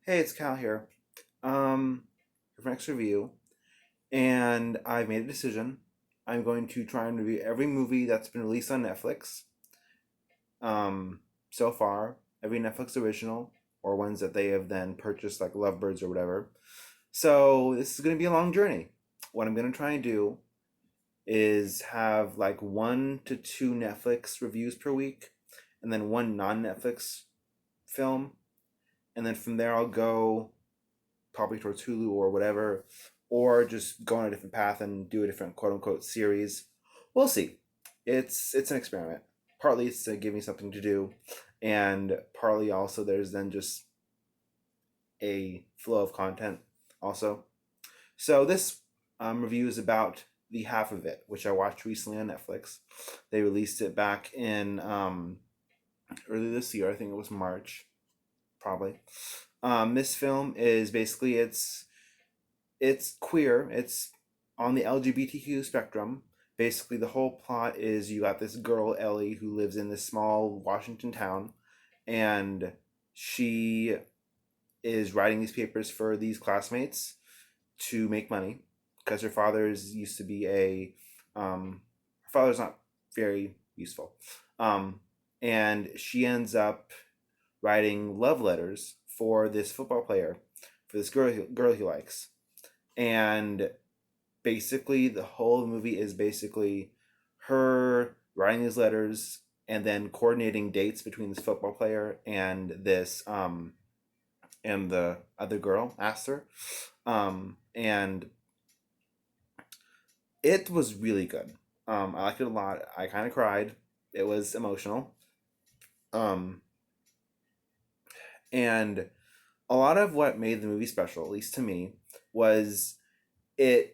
Hey, it's Cal here. For next review, and I've made a decision. I'm going to try and review every movie that's been released on Netflix. So far, every Netflix original or ones that they have then purchased, like Lovebirds or whatever. So this is going to be a long journey. What I'm going to try and do is have like 1 to 2 Netflix reviews per week, and then one non-Netflix film, and then from there I'll go probably towards Hulu or whatever, or just go on a different path and do a different quote unquote series. We'll see. It's an experiment. Partly it's to give me something to do, and partly also there's then just a flow of content also. So this review is about The Half of It, which I watched recently on Netflix. They released it back in early this year. I think it was March, probably. This film is basically it's queer. It's on the LGBTQ spectrum. Basically, the whole plot is you got this girl Ellie who lives in this small Washington town, and she is writing these papers for these classmates to make money because her father's used to be a her father's not very useful, um, and she ends up writing love letters for this football player, for this girl he likes, and basically the whole movie is basically her writing these letters and then coordinating dates between this football player and the other girl, Aster. And it was really good. I liked it a lot. I kind of cried. It was emotional. Um, and a lot of what made the movie special, at least to me, was it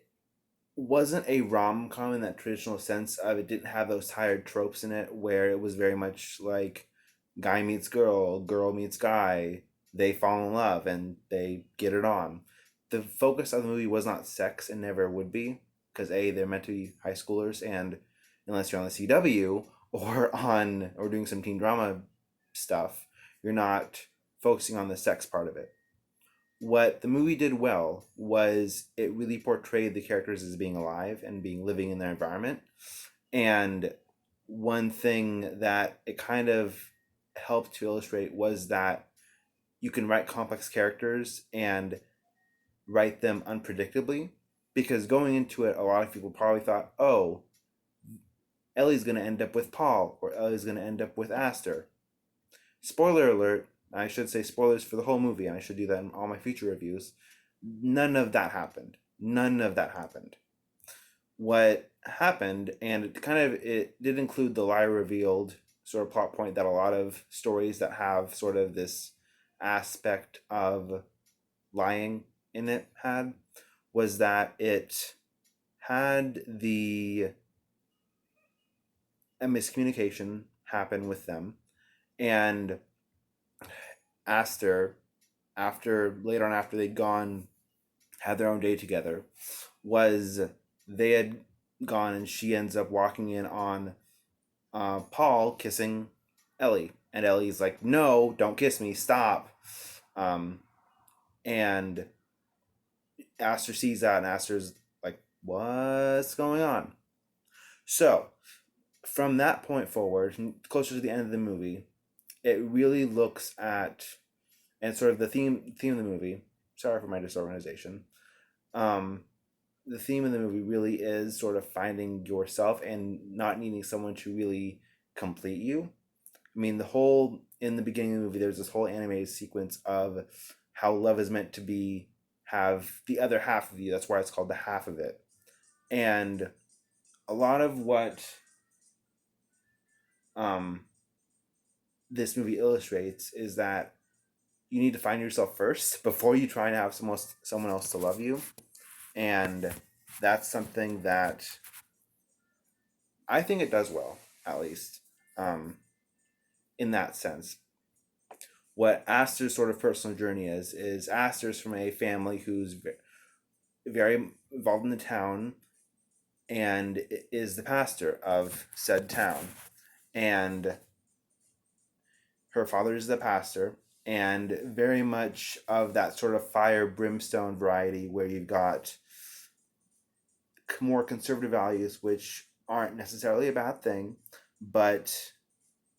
wasn't a rom com in that traditional sense of it didn't have those tired tropes in it where it was very much like guy meets girl, girl meets guy, they fall in love and they get it on. The focus of the movie was not sex and never would be because A, they're meant to be high schoolers, and unless you're on the CW or doing some teen drama stuff, you're not focusing on the sex part of it. What the movie did well was it really portrayed the characters as being alive and being living in their environment. And one thing that it kind of helped to illustrate was that you can write complex characters and write them unpredictably, because going into it a lot of people probably thought, oh, Ellie's going to end up with Paul or Ellie's going to end up with Aster. Spoiler alert, I should say spoilers for the whole movie, and I should do that in all my future reviews. None of that happened. None of that happened. What happened, and it did include the lie revealed sort of plot point that a lot of stories that have sort of this aspect of lying in it had, was that it had the a miscommunication happen with them, and Aster, after later on after they'd gone had their own day together, was they had gone and she ends up walking in on Paul kissing Ellie, and Ellie's like, "No, don't kiss me, stop." Um, and Aster sees that, and Aster's like, "What's going on?" So from that point forward, closer to the end of the movie, it really looks at and sort of the theme of the movie. Sorry for my disorganization. Um, the theme of the movie really is sort of finding yourself and not needing someone to really complete you. I mean, the whole in the beginning of the movie, there's this whole animated sequence of how love is meant to be have the other half of you. That's why it's called The Half of It. And a lot of what um, this movie illustrates is that you need to find yourself first before you try and have someone else to love you. And that's something that I think it does well, at least, um, in that sense. What Aster's sort of personal journey is Aster's from a family who's very involved in the town and is the pastor of said town. And her father is the pastor, and very much of that sort of fire brimstone variety where you've got more conservative values, which aren't necessarily a bad thing, but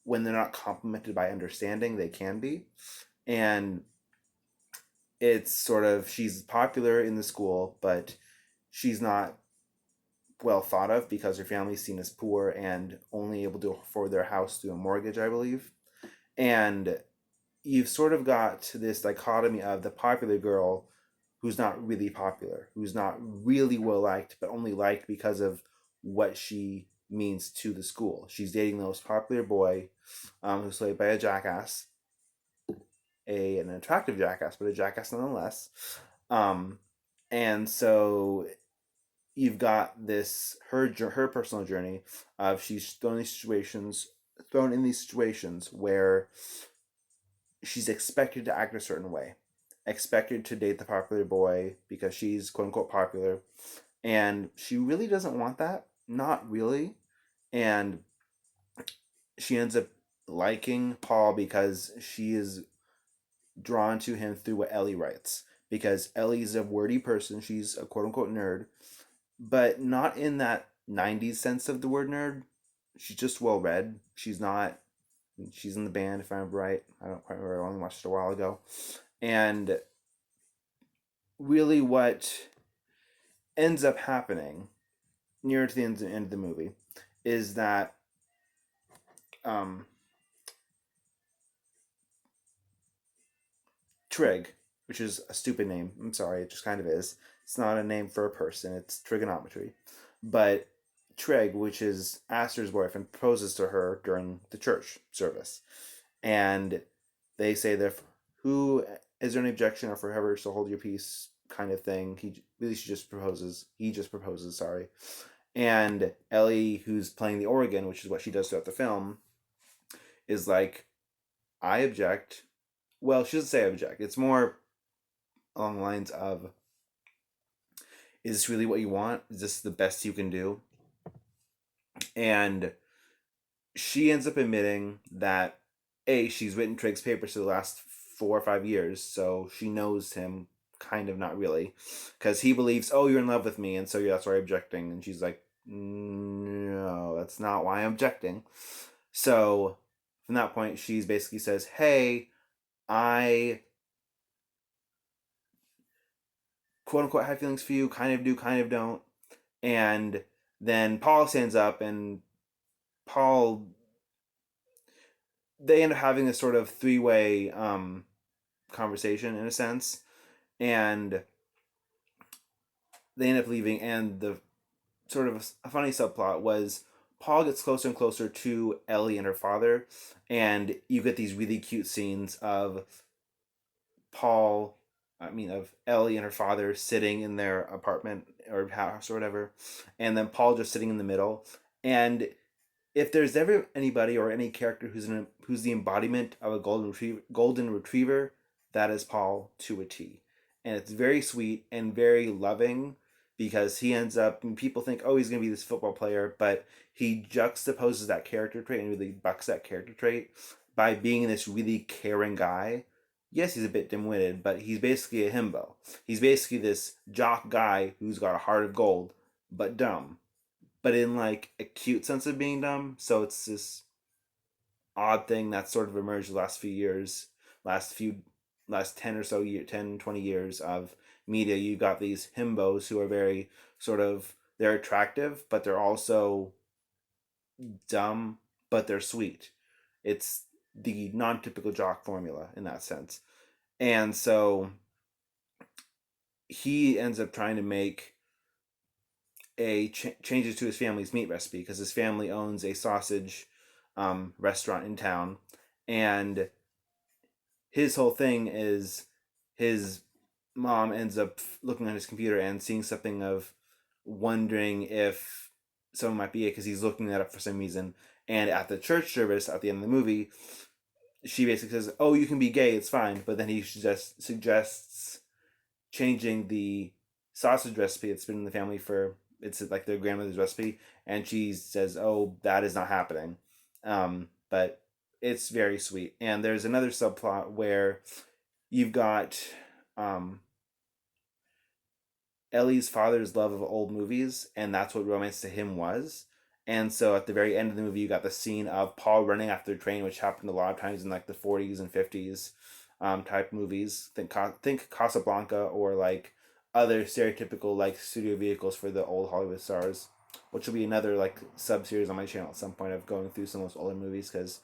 when they're not complemented by understanding, they can be. And it's sort of she's popular in the school, but she's not well thought of because her family's seen as poor and only able to afford their house through a mortgage, I believe. And you've sort of got this dichotomy of the popular girl who's not really popular, who's not really well liked, but only liked because of what she means to the school. She's dating the most popular boy, who's played by a jackass, an attractive jackass, but a jackass nonetheless. Um, and so you've got this her personal journey of she's thrown in these situations where she's expected to act a certain way, expected to date the popular boy because she's quote unquote popular, and she really doesn't want that, not really. And she ends up liking Paul because she is drawn to him through what Ellie writes, because Ellie's a wordy person, she's a quote unquote nerd, but not in that 90s sense of the word nerd. She's just well read. She's in the band, if I remember right. I don't quite remember. I only watched it a while ago. And really, what ends up happening near to the end of the movie is that um, Trig, which is a stupid name. I'm sorry, it just kind of is. It's not a name for a person. It's trigonometry, but Trig, which is Aster's boyfriend, proposes to her during the church service, and they say that who is there any objection or forever shall hold your peace kind of thing. She just proposes. He just proposes. Sorry, and Ellie, who's playing the organ, which is what she does throughout the film, is like, I object. Well, she doesn't say object. It's more along the lines of, is this really what you want? Is this the best you can do? And she ends up admitting that she's written Trig's papers for the last 4 or 5 years, so she knows him kind of, not really, because he believes, oh, you're in love with me, and so that's why you're objecting. And she's like, no, that's not why I'm objecting. So from that point, she's basically says, hey, I quote unquote have feelings for you, kind of do, kind of don't. And then Paul stands up, and Paul, they end up having this sort of three-way conversation in a sense, and they end up leaving. And the sort of a funny subplot was Paul gets closer and closer to Ellie and her father, and you get these really cute scenes of Paul, of Ellie and her father sitting in their apartment or house or whatever, and then Paul just sitting in the middle. And if there's ever anybody or any character who's the embodiment of a golden retriever, that is Paul to a T. And it's very sweet and very loving because he ends up, and people think, oh, he's going to be this football player, but he juxtaposes that character trait and really bucks that character trait by being this really caring guy. Yes, he's a bit dim-witted, but he's basically a himbo. He's basically this jock guy who's got a heart of gold, but dumb, but in like a cute sense of being dumb. So it's this odd thing that's sort of emerged the last few years, last few, last 10 or so year, 10, 20 years of media. You've got these himbos who are very sort of, they're attractive, but they're also dumb, but they're sweet. It's the non-typical jock formula in that sense. And so he ends up trying to make changes to his family's meat recipe because his family owns a sausage restaurant in town, and his whole thing is his mom ends up looking on his computer and seeing something of wondering if someone might be it because he's looking that up for some reason. And at the church service at the end of the movie, she basically says, "Oh, you can be gay, it's fine." But then he just suggests changing the sausage recipe that's been in the family for, it's like their grandmother's recipe, and she says, "Oh, that is not happening." But it's very sweet. And there's another subplot where you've got um, Ellie's father's love of old movies, and that's what romance to him was. And so at the very end of the movie, you got the scene of Paul running after the train, which happened a lot of times in like the 40s and 50s type movies. Think Casablanca or like other stereotypical like studio vehicles for the old Hollywood stars, which will be another like sub series on my channel at some point of going through some of those older movies because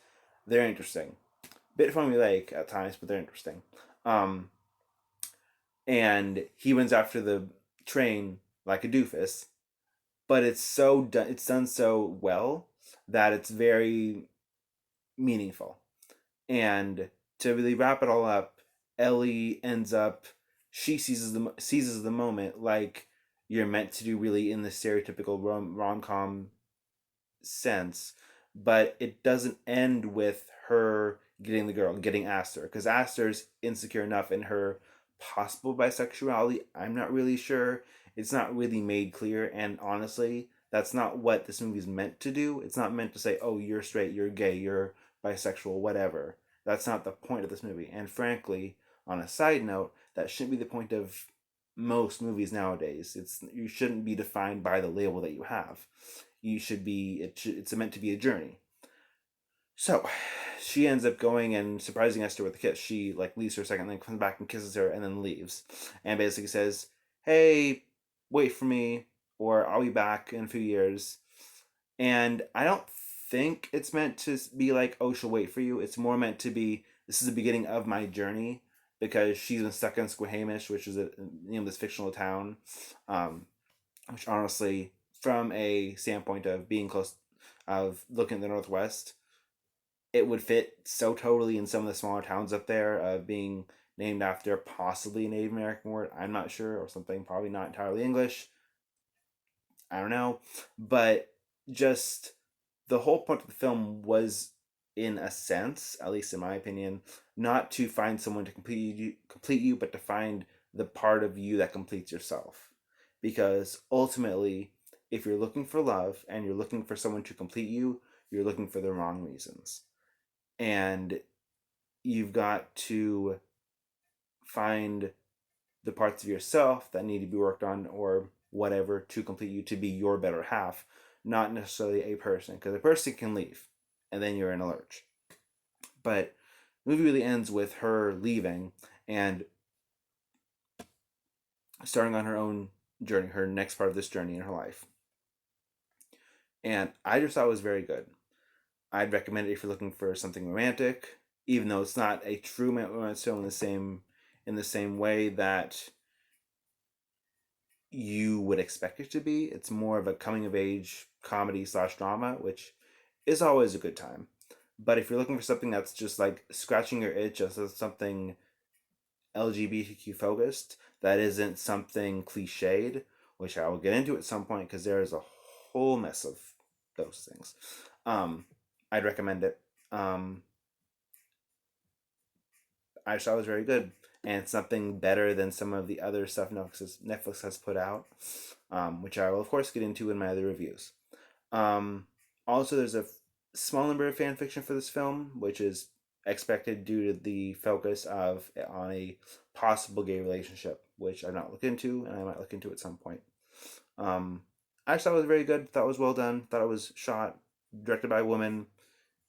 they're interesting. Bit formulaic at times, but they're interesting. Um, and he runs after the train like a doofus, but it's done so well that it's very meaningful. And to really wrap it all up, Ellie ends up she seizes the moment like you're meant to do really in the stereotypical rom com sense, but it doesn't end with her getting the girl, getting Aster, because Aster's insecure enough in her possible bisexuality. I'm not really sure. It's not really made clear, and honestly, that's not what this movie's meant to do. It's not meant to say, oh, you're straight, you're gay, you're bisexual, whatever. That's not the point of this movie. And frankly, on a side note, that shouldn't be the point of most movies nowadays. You shouldn't be defined by the label that you have. It's meant to be a journey. So she ends up going and surprising Esther with a kiss. She like leaves for a second, then comes back and kisses her, and then leaves, and basically says, "Hey, wait for me, or I'll be back in a few years." And I don't think it's meant to be like, "Oh, she'll wait for you." It's more meant to be, "This is the beginning of my journey," because she's been stuck in Squamish, which is this fictional town, um, which honestly, from a standpoint of being close, of looking at the Northwest, it would fit so totally in some of the smaller towns up there of being named after possibly a Native American word. I'm not sure, or something probably not entirely English. I don't know. But just the whole point of the film was, in a sense, at least in my opinion, not to find someone to complete you, but to find the part of you that completes yourself. Because ultimately, if you're looking for love and you're looking for someone to complete you, you're looking for the wrong reasons. And you've got to find the parts of yourself that need to be worked on or whatever to complete you to be your better half, not necessarily a person, because a person can leave and then you're in a lurch. But the movie really ends with her leaving and starting on her own journey, her next part of this journey in her life. And I just thought it was very good. I'd recommend it if you're looking for something romantic, even though it's not a true romance film in the same way that you would expect it to be. It's more of a coming of age comedy slash drama, which is always a good time. But if you're looking for something that's just like scratching your itch as something LGBTQ focused, that isn't something cliched, which I will get into at some point because there is a whole mess of those things. Um, I'd recommend it. Um, I just thought it was very good, and it's something better than some of the other stuff Netflix has put out, which I will of course get into in my other reviews. Um, Also, there's a small number of fan fiction for this film, which is expected due to the focus of on a possible gay relationship, which I've not looked into, and I might look into at some point. Um, I just thought it was very good. Thought it was well done. Thought it was shot, directed by a woman.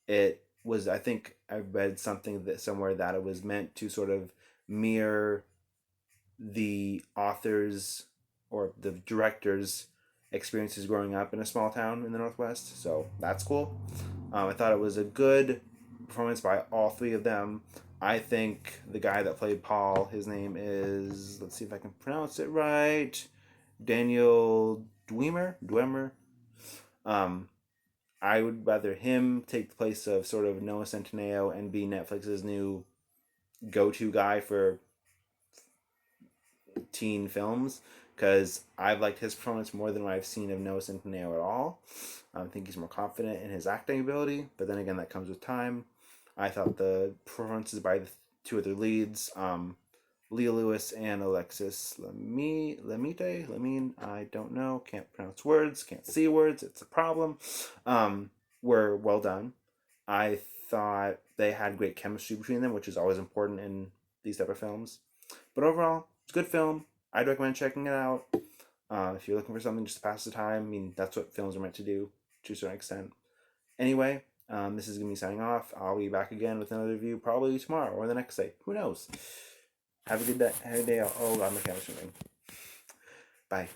It was, I think I read something that somewhere that it was meant to sort of mirror the author's or the director's experiences growing up in a small town in the Northwest. So that's cool. I thought it was a good performance by all three of them. I think the guy that played Paul, his name is, let's see if I can pronounce it right, Daniel Dwemer. Um, I would rather him take the place of sort of Noah Centineo and be Netflix's new go-to guy for teen films because I've liked his performance more than what I've seen of Noah Centineo at all. I think he's more confident in his acting ability, but then again, that comes with time. I thought the performances by the two other leads, Leah Lewis and Alexis Lemite, I don't know, can't pronounce words, can't see words, it's a problem, were well done. I thought they had great chemistry between them, which is always important in these type of films. But overall, it's a good film. I'd recommend checking it out. If you're looking for something just to pass the time, I mean, that's what films are meant to do to a certain extent. Anyway, this is going to be signing off. I'll be back again with another review probably tomorrow or the next day. Who knows? Have a good day. Have a day. Oh, God, my camera's moving. Bye.